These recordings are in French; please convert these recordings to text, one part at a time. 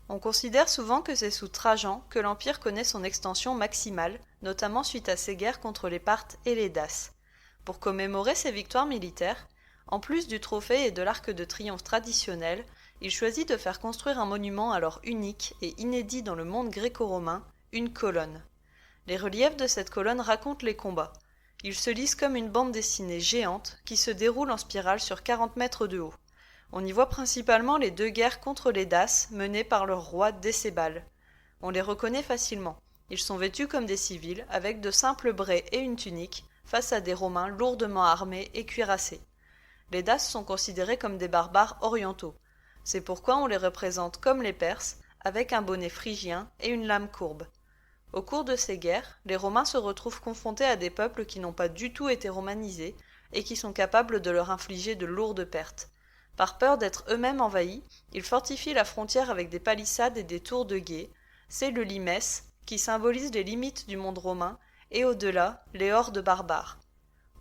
On considère souvent que c'est sous Trajan que l'Empire connaît son extension maximale, notamment suite à ses guerres contre les Parthes et les Daces. Pour commémorer ses victoires militaires, en plus du trophée et de l'arc de triomphe traditionnel, il choisit de faire construire un monument alors unique et inédit dans le monde gréco-romain, une colonne. Les reliefs de cette colonne racontent les combats. Ils se lisent comme une bande dessinée géante qui se déroule en spirale sur 40 mètres de haut. On y voit principalement les deux guerres contre les Daces menées par leur roi Décébal. On les reconnaît facilement. Ils sont vêtus comme des civils, avec de simples braies et une tunique, face à des Romains lourdement armés et cuirassés. Les Daces sont considérés comme des barbares orientaux. C'est pourquoi on les représente comme les Perses, avec un bonnet phrygien et une lame courbe. Au cours de ces guerres, les Romains se retrouvent confrontés à des peuples qui n'ont pas du tout été romanisés et qui sont capables de leur infliger de lourdes pertes. Par peur d'être eux-mêmes envahis, ils fortifient la frontière avec des palissades et des tours de guet. C'est le limès, qui symbolise les limites du monde romain, et au-delà, les hordes barbares.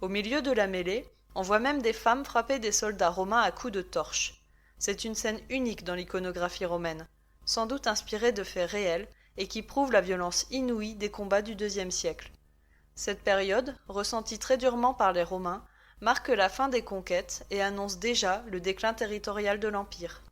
Au milieu de la mêlée, on voit même des femmes frapper des soldats romains à coups de torche. C'est une scène unique dans l'iconographie romaine, sans doute inspirée de faits réels, et qui prouve la violence inouïe des combats du IIe siècle. Cette période, ressentie très durement par les Romains, marque la fin des conquêtes et annonce déjà le déclin territorial de l'Empire.